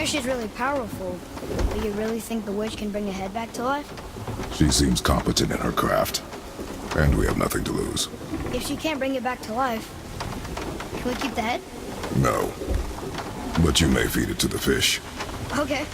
hear she's really powerful. Do you really think the witch can bring a head back to life? She seems competent in her craft. And we have nothing to lose. If she can't bring it back to life, can we keep the head? No. But you may feed it to the fish. Okay.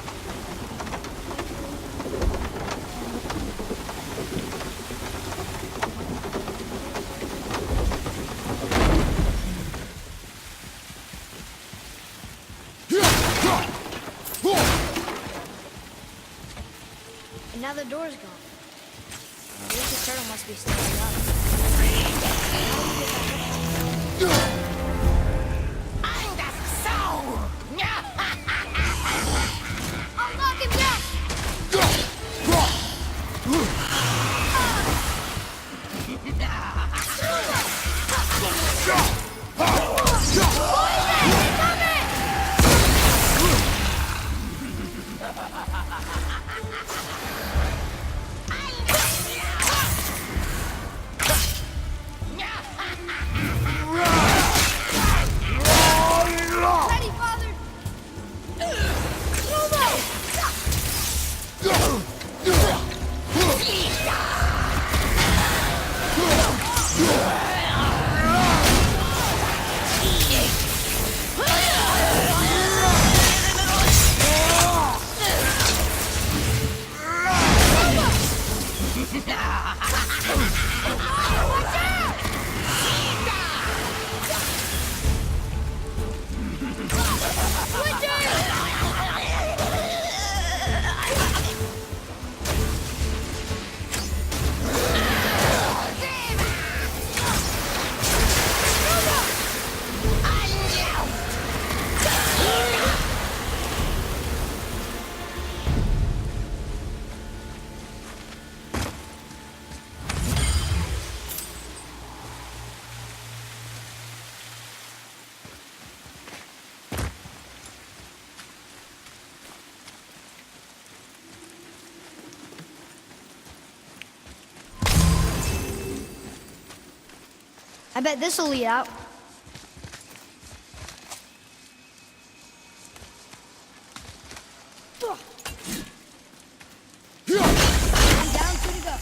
And now the door's gone. I guess the turtle must be standing up. I'll knock him down! Ready, Father! I bet this'll lead out. And down to the go.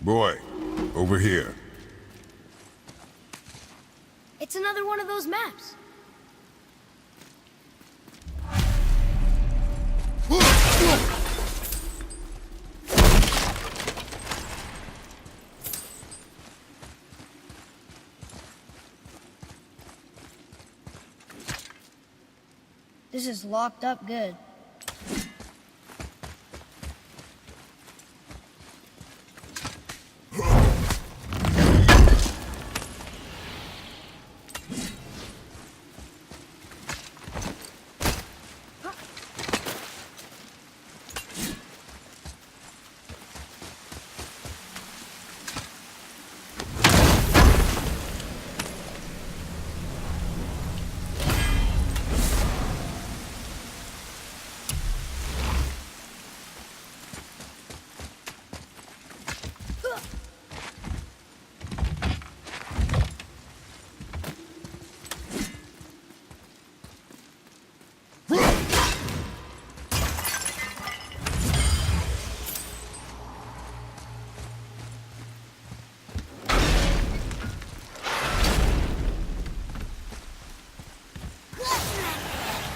Boy, over here. It's another one of those maps. This is locked up good.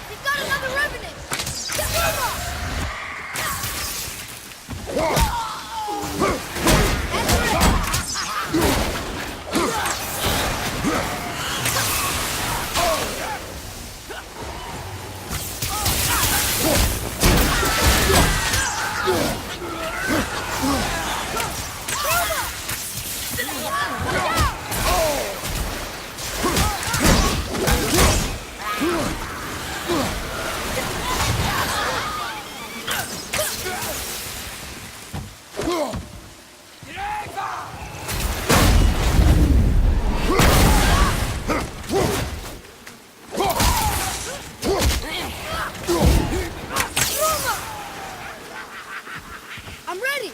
We've got another revenant! I'm ready!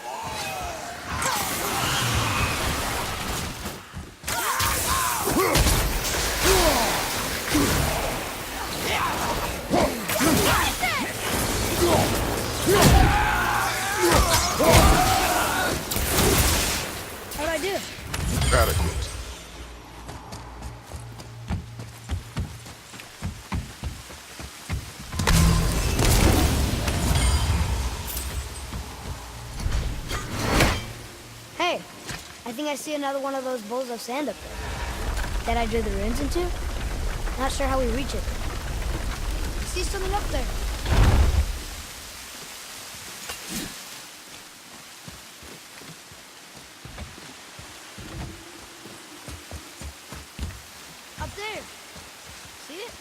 How'd I do? Adequate. Hey, I think I see another one of those bowls of sand up there. That I drew the runes into? Not sure how we reach it. I see something up there. Up there. See it?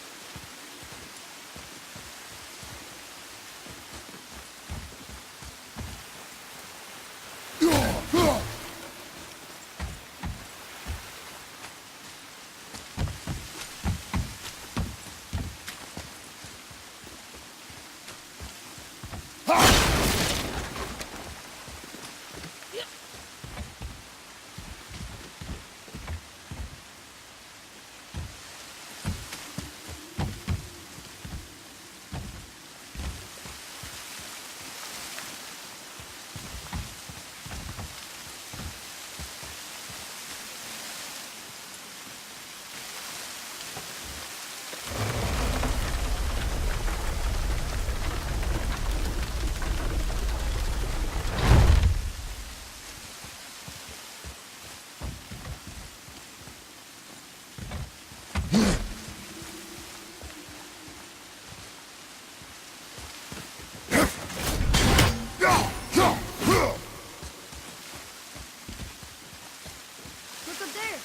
Look up there.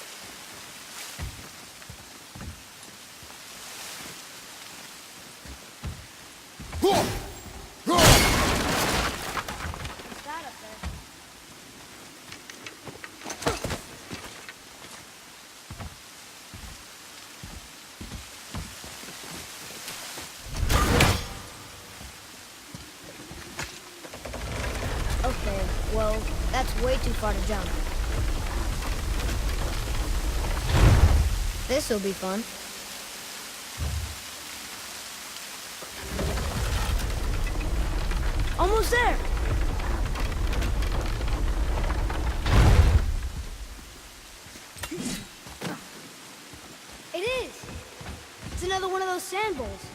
What's that up there? Okay, well, that's way too far to jump. This'll be fun. Almost there! those sand bowls.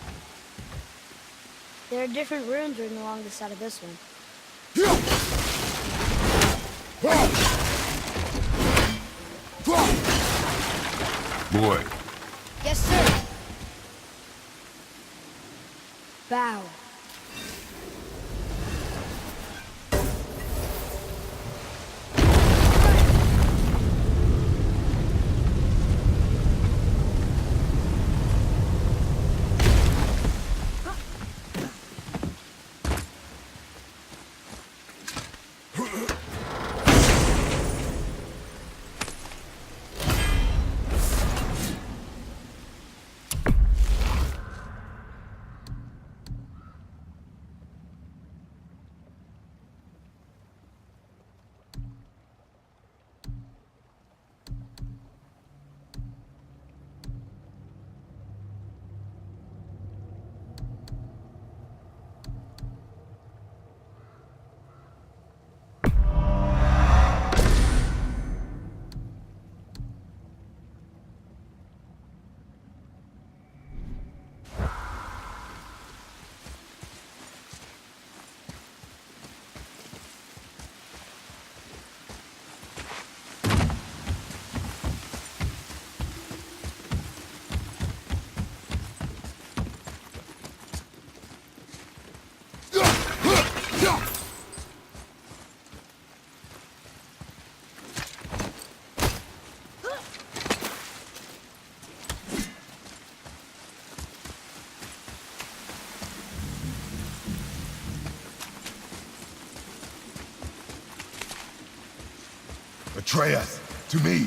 There are different runes written along the side of this one. Boy, Yes, sir. Bow. Atreus, to me.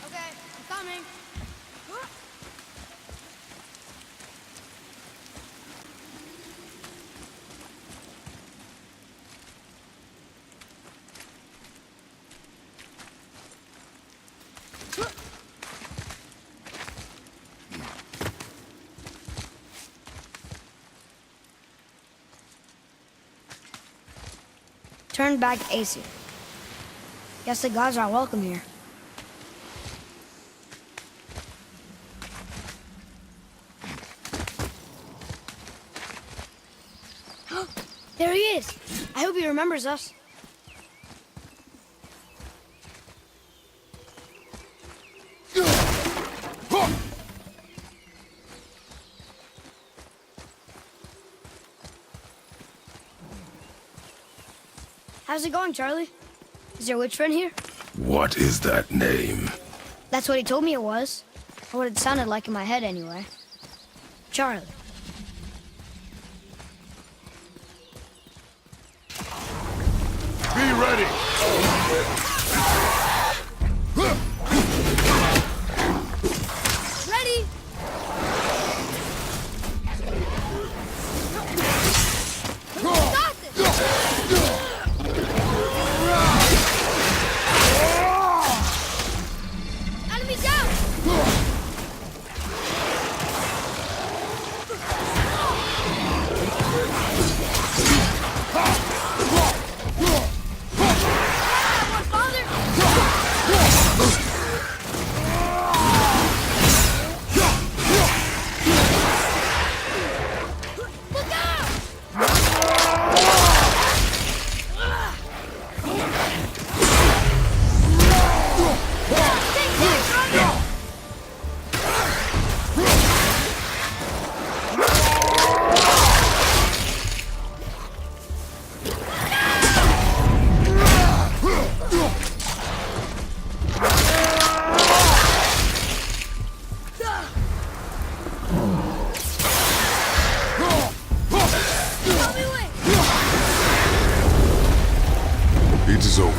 Okay, I'm coming. Turn back AC. Guess the gods aren't welcome here. There he is! I hope he remembers us. How's it going, Charlie? Is your witch friend here? What is that name? That's what he told me it was. Or what it sounded like in my head, anyway. Charlie. Be ready! Ready? Got this! Enemy down! It is over.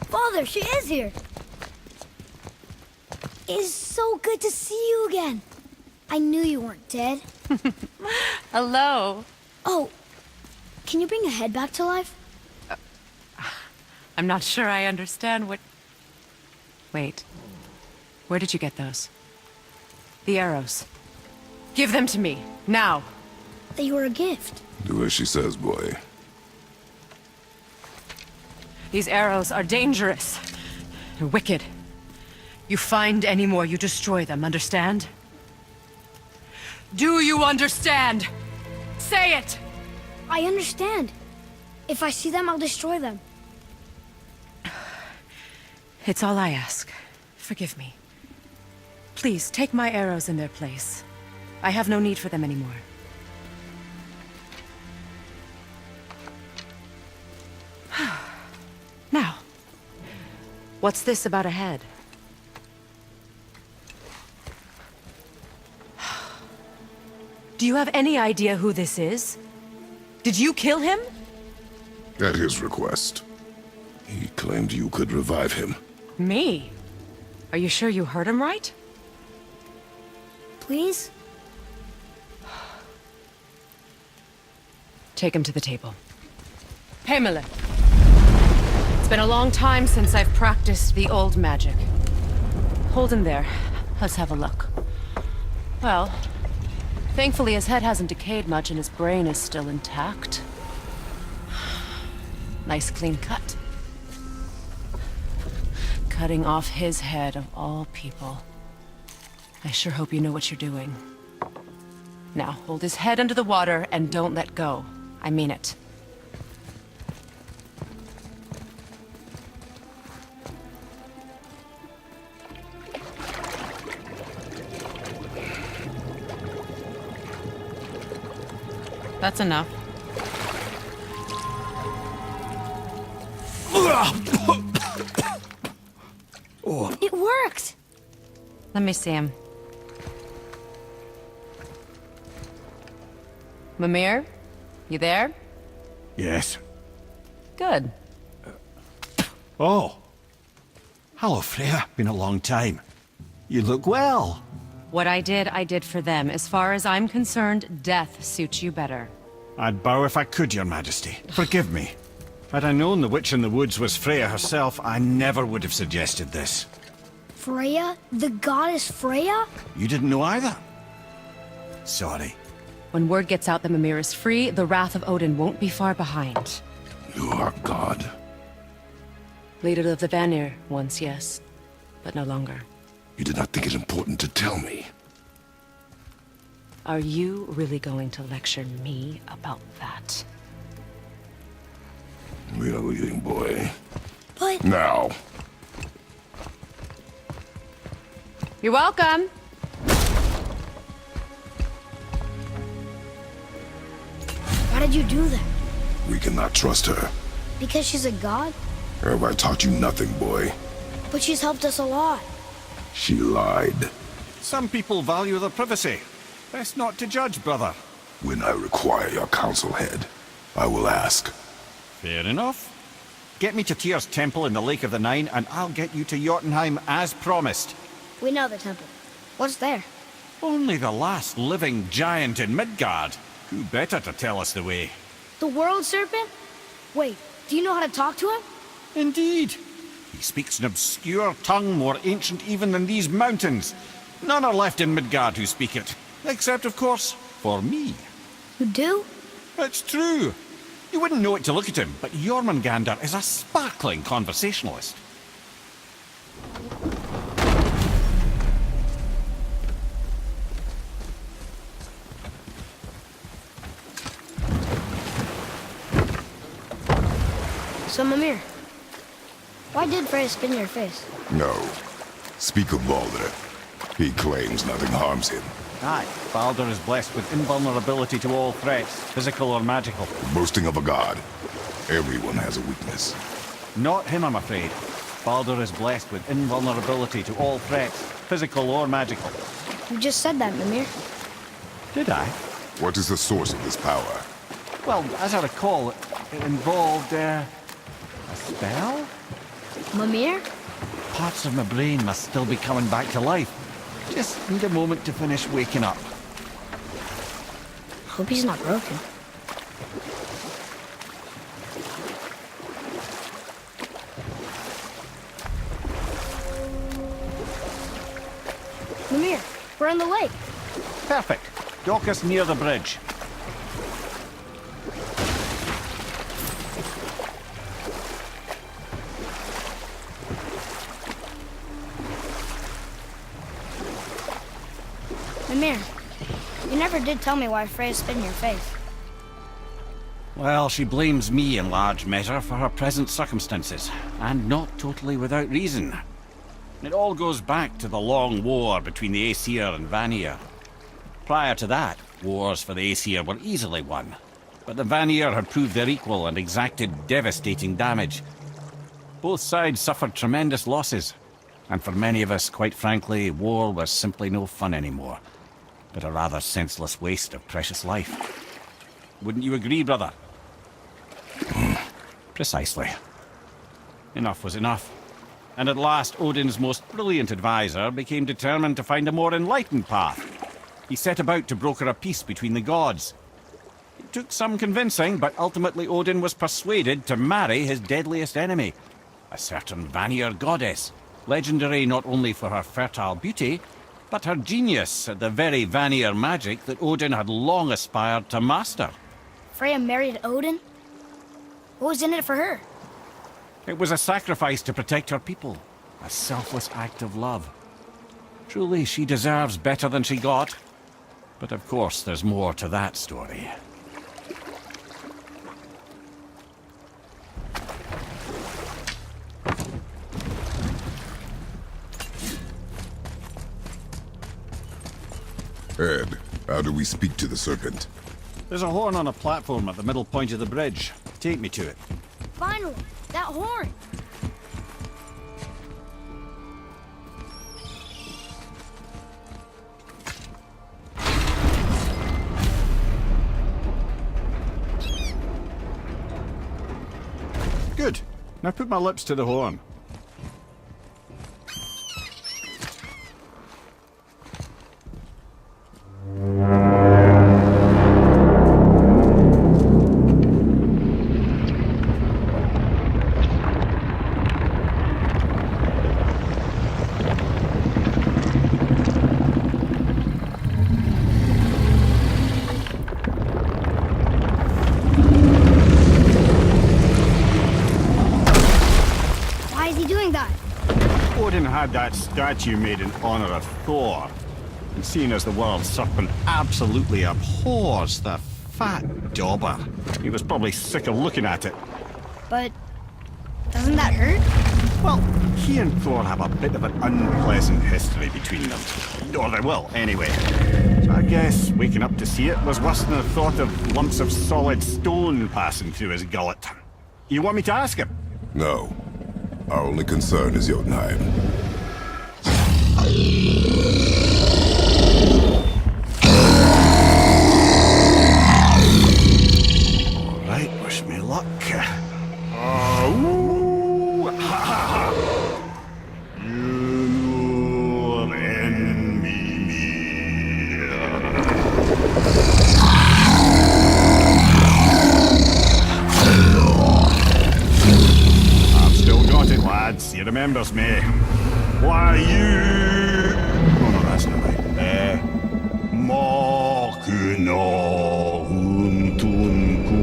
Father, she is here. It is so good to see you again. I knew you weren't dead. Hello. Oh, can you bring a head back to life? I'm not sure I understand what... Wait. Where did you get those? The arrows. Give them to me, now. They were a gift. Do as she says, boy. These arrows are dangerous. They're wicked. You find any more, you destroy them, understand? Do you understand? Say it! I understand. If I see them, I'll destroy them. It's all I ask. Forgive me. Please, take my arrows in their place. I have no need for them anymore. Now, what's this about a head? Do you have any idea who this is? Did you kill him? At his request. He claimed you could revive him. Me? Are you sure you heard him right? Please? Take him to the table. Pamela. It's been a long time since I've practiced the old magic. Hold him there. Let's have a look. Well, thankfully his head hasn't decayed much and his brain is still intact. Nice clean cut. Cutting off his head of all people. I sure hope you know what you're doing. Now, hold his head under the water and don't let go. I mean it. That's enough. It worked! Let me see him. Mimir? You there? Yes. Good. Oh. Hello, Freya. Been a long time. You look well. What I did for them. As far as I'm concerned, death suits you better. I'd bow if I could, Your Majesty. Forgive me. Had I known the witch in the woods was Freya herself, I never would have suggested this. Freya? The goddess Freya? You didn't know either? Sorry. When word gets out that Mimir is free, the wrath of Odin won't be far behind. You are God. Leader of the Vanir, once, yes. But no longer. You did not think it important to tell me. Are you really going to lecture me about that? We are leaving, boy. But... Now. You're welcome! Why did you do that? We cannot trust her. Because she's a god? Have I taught you nothing, boy? But she's helped us a lot. She lied. Some people value their privacy. Best not to judge, brother. When I require your council head, I will ask. Fair enough. Get me to Tyr's temple in the Lake of the Nine, and I'll get you to Jotunheim as promised. We know the temple. What's there? Only the last living giant in Midgard. Who better to tell us the way? The world serpent? Wait, do you know how to talk to him? Indeed. He speaks an obscure tongue more ancient even than these mountains. None are left in Midgard who speak it. Except, of course, for me. You do? It's true. You wouldn't know it to look at him, but Jormungandr is a sparkling conversationalist. So, Mimir, why did Freya spin your face? No. Speak of Baldur. He claims nothing harms him. Aye, Baldur is blessed with invulnerability to all threats, physical or magical. Boasting of a god. Everyone has a weakness. Not him, I'm afraid. Baldur is blessed with invulnerability to all threats, physical or magical. You just said that, Mimir. Did I? What is the source of this power? Well, as I recall, it involved, a spell? Mimir? Parts of my brain must still be coming back to life. Just need a moment to finish waking up. Hope he's not broken. Mimir, we're in the lake. Perfect. Dock us near the bridge. Mimir, you never did tell me why Freya spit in your face. Well, she blames me in large measure for her present circumstances, and not totally without reason. It all goes back to the long war between the Aesir and Vanir. Prior to that, wars for the Aesir were easily won, but the Vanir had proved their equal and exacted devastating damage. Both sides suffered tremendous losses, and for many of us, quite frankly, war was simply no fun anymore, but a rather senseless waste of precious life. Wouldn't you agree, brother? Precisely. Enough was enough. And at last, Odin's most brilliant advisor became determined to find a more enlightened path. He set about to broker a peace between the gods. It took some convincing, but ultimately Odin was persuaded to marry his deadliest enemy, a certain Vanir goddess, legendary not only for her fertile beauty, but her genius at the very Vanir magic that Odin had long aspired to master. Freya married Odin? What was in it for her? It was a sacrifice to protect her people, a selfless act of love. Truly, she deserves better than she got. But of course, there's more to that story. Ed, how do we speak to the serpent? There's a horn on a platform at the middle point of the bridge. Take me to it. Finally, that horn! Good. Now put my lips to the horn. Why is he doing that? Odin had that statue made in honor of Thor. And seeing as the world serpent absolutely abhors the fat dauber, he was probably sick of looking at it. But doesn't that hurt? Well, he and Thor have a bit of an unpleasant history between them. Or they will, anyway. So I guess waking up to see it was worse than the thought of lumps of solid stone passing through his gullet. You want me to ask him? No. Our only concern is Jotunheim. All right, wish me luck. Ooh, ha, ha, ha. Your enemy. I've still got it, lads. He remembers me. Why you? Oh no, that's not right. Mokuno Huntunku.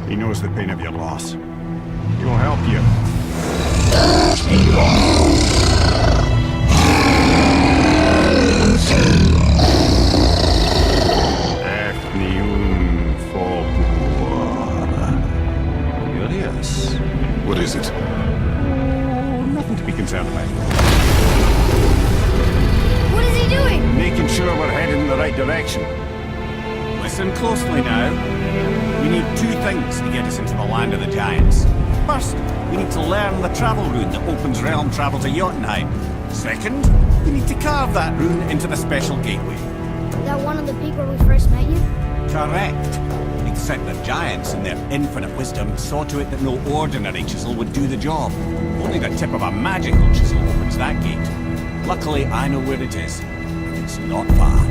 He knows the pain of your loss. He will help you. Curious. What is it? Oh, nothing to be concerned about. What is he doing? Making sure we're headed in the right direction. Listen closely now. We need two things to get us into the land of the giants. First, we need to learn the travel rune that opens realm travel to Jotunheim. Second, we need to carve that rune into the special gateway. That one on the peak where we first met you? Correct. except the giants, in their infinite wisdom, saw to it that no ordinary chisel would do the job. Only the tip of a magical chisel opens that gate. Luckily, I know where it is. It's not far.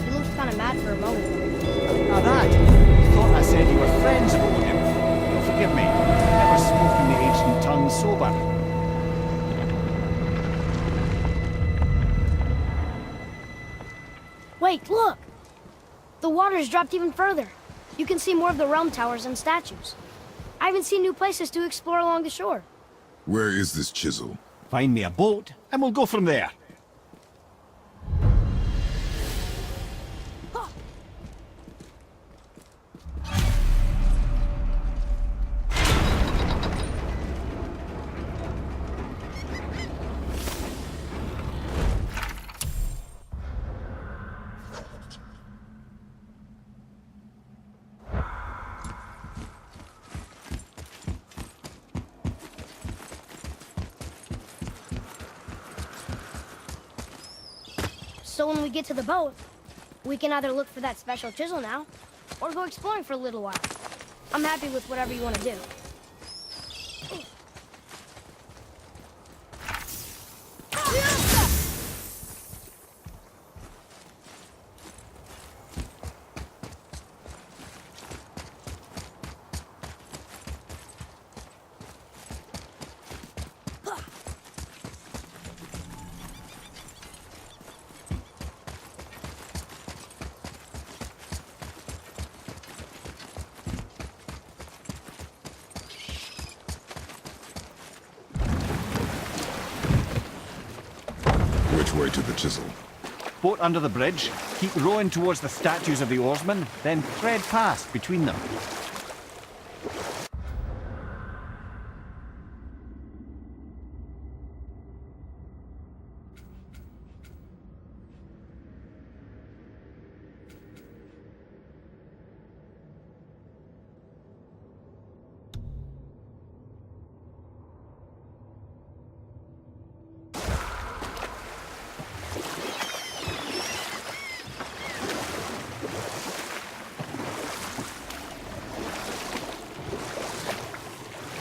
You looked kind of mad for a moment. Now that, you thought I said you were friends of Odin. Forgive me, I've never spoken the ancient tongue sober. Wait, look! The water's dropped even further. You can see more of the realm towers and statues. I haven't seen new places to explore along the shore. Where is this chisel? Find me a boat, and we'll go from there. So when we get to the boat, we can either look for that special chisel now, or go exploring for a little while. I'm happy with whatever you want to do. Which way to the chisel? Boat under the bridge, keep rowing towards the statues of the oarsmen, then thread past between them.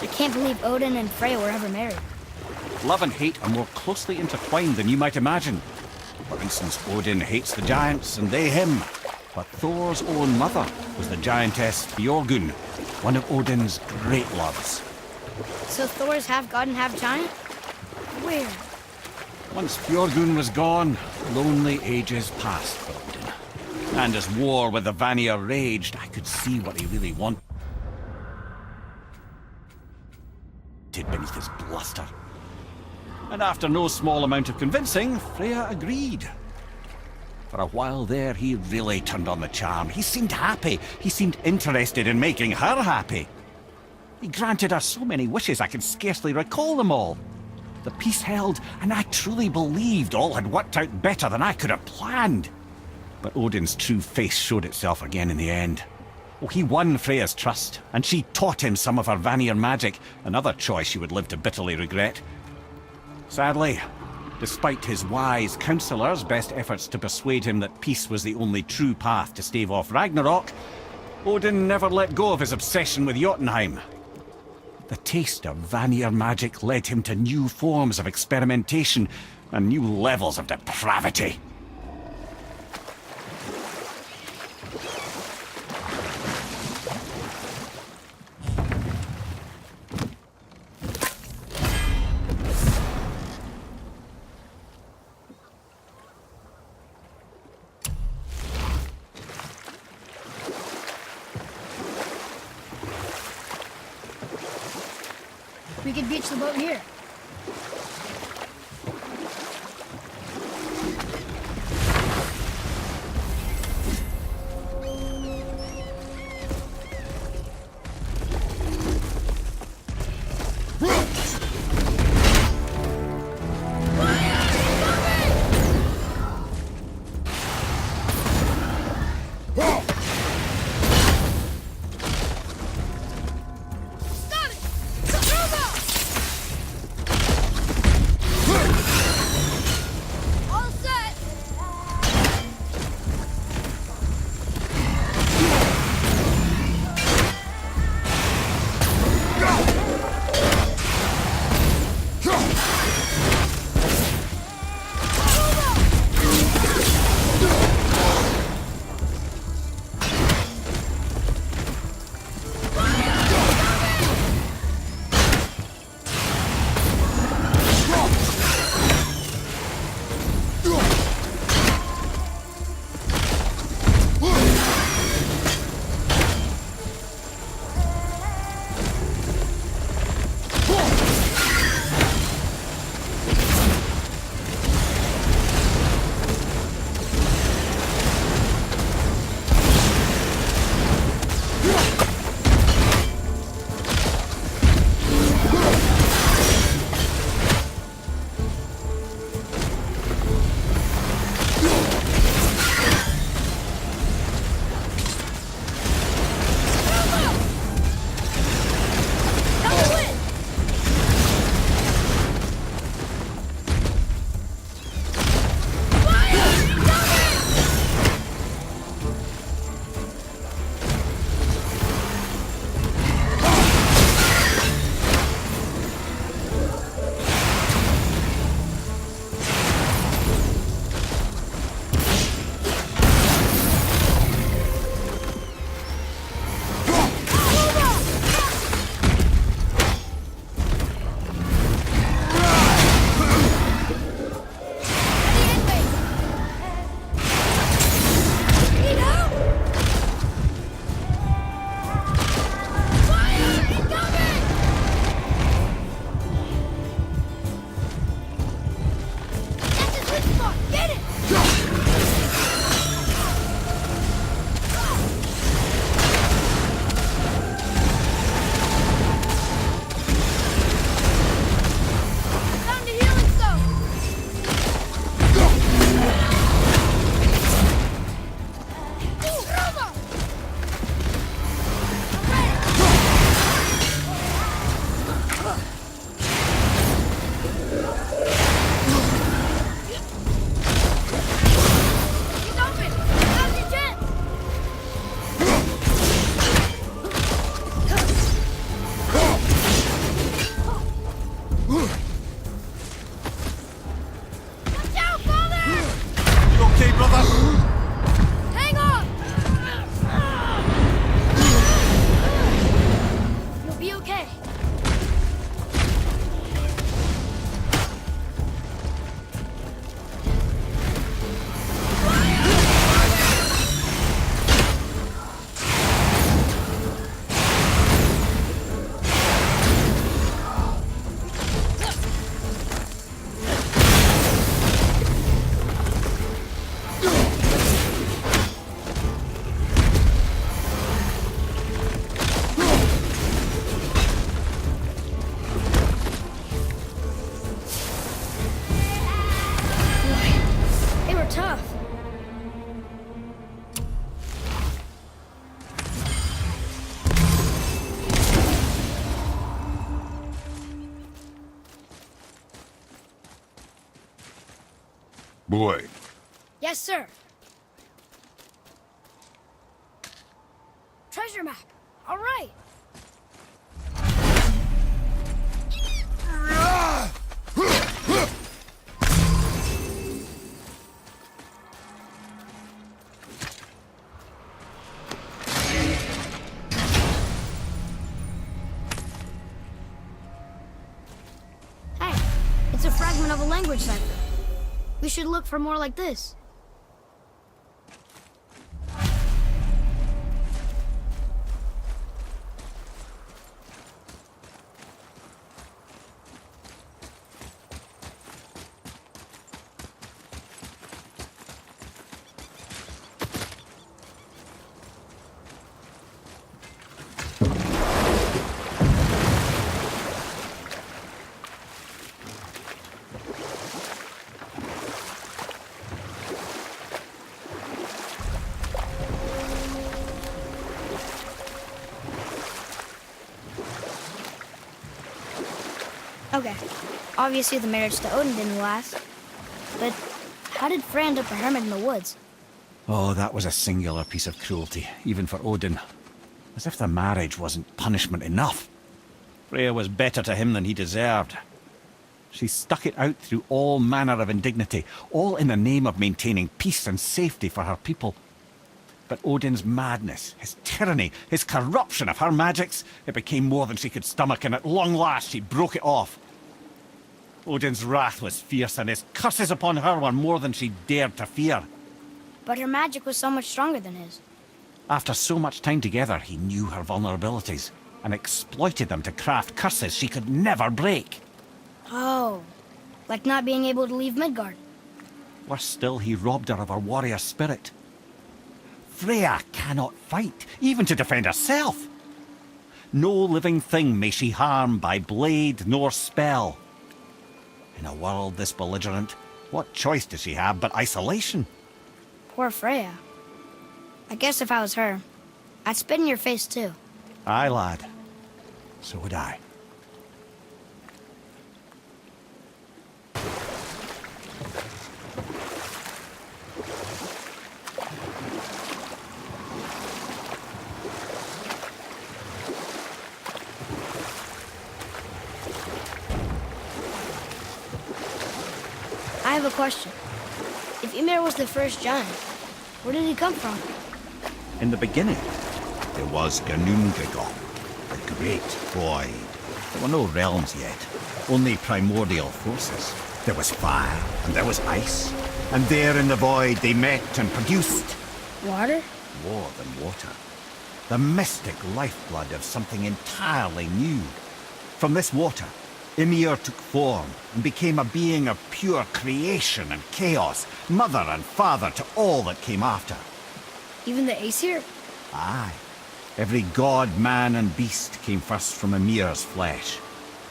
I can't believe Odin and Freya were ever married. Love and hate are more closely intertwined than you might imagine. For instance, Odin hates the giants and they him. But Thor's own mother was the giantess Björgun, one of Odin's great loves. So Thor's half god and half giant? Weird. Once Björgun was gone, lonely ages passed for Odin. And as war with the Vanir raged, I could see what he really wanted beneath his bluster. And after no small amount of convincing, Freya agreed. For a while there, he really turned on the charm. He seemed happy. He seemed interested in making her happy. He granted her so many wishes I can scarcely recall them all. The peace held, and I truly believed all had worked out better than I could have planned. But Odin's true face showed itself again in the end. Oh, he won Freya's trust, and she taught him some of her Vanir magic, another choice she would live to bitterly regret. Sadly, despite his wise counselors' best efforts to persuade him that peace was the only true path to stave off Ragnarok, Odin never let go of his obsession with Jotunheim. The taste of Vanir magic led him to new forms of experimentation and new levels of depravity. We could beach the boat here. Boy, Yes, sir. Treasure map. All right. Hey, it's a fragment of a language cipher. We should look for more like this. Okay, obviously the marriage to Odin didn't last. But how did Frey end up a hermit in the woods? Oh, that was a singular piece of cruelty, even for Odin. As if the marriage wasn't punishment enough. Freya was better to him than he deserved. She stuck it out through all manner of indignity, all in the name of maintaining peace and safety for her people. But Odin's madness, his tyranny, his corruption of her magics, it became more than she could stomach, and at long last she broke it off. Odin's wrath was fierce, and his curses upon her were more than she dared to fear. But her magic was so much stronger than his. After so much time together, he knew her vulnerabilities, and exploited them to craft curses she could never break. Oh, like not being able to leave Midgard. Worse still, he robbed her of her warrior spirit. Freya cannot fight, even to defend herself. No living thing may she harm by blade nor spell. In a world this belligerent, what choice does she have but isolation? Poor Freya. I guess if I was her, I'd spit in your face too. Aye, lad. So would I. I have a question. If Ymir was the first giant, where did he come from? In the beginning, there was Ginnungagap, the great void. There were no realms yet, only primordial forces. There was fire, and there was ice, and there in the void they met and produced Water? more than water. The mystic lifeblood of something entirely new. From this water, Ymir took form and became a being of pure creation and chaos, mother and father to all that came after. Even the Aesir? Aye. Every god, man and beast came first from Ymir's flesh.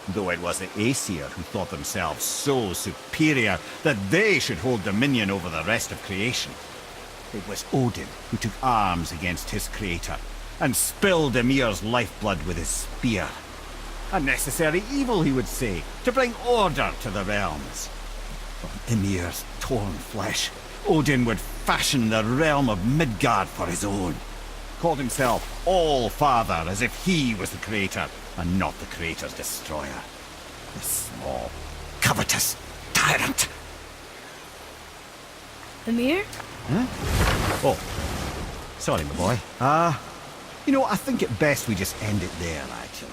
Though it was the Aesir who thought themselves so superior that they should hold dominion over the rest of creation. It was Odin who took arms against his creator and spilled Ymir's lifeblood with his spear. A necessary evil, he would say, to bring order to the realms. From Ymir's torn flesh, Odin would fashion the realm of Midgard for his own. Called himself All-Father, as if he was the creator, and not the creator's destroyer. The small, covetous tyrant. Ymir? Huh? Oh, sorry, my boy. I think it best we just end it there, actually.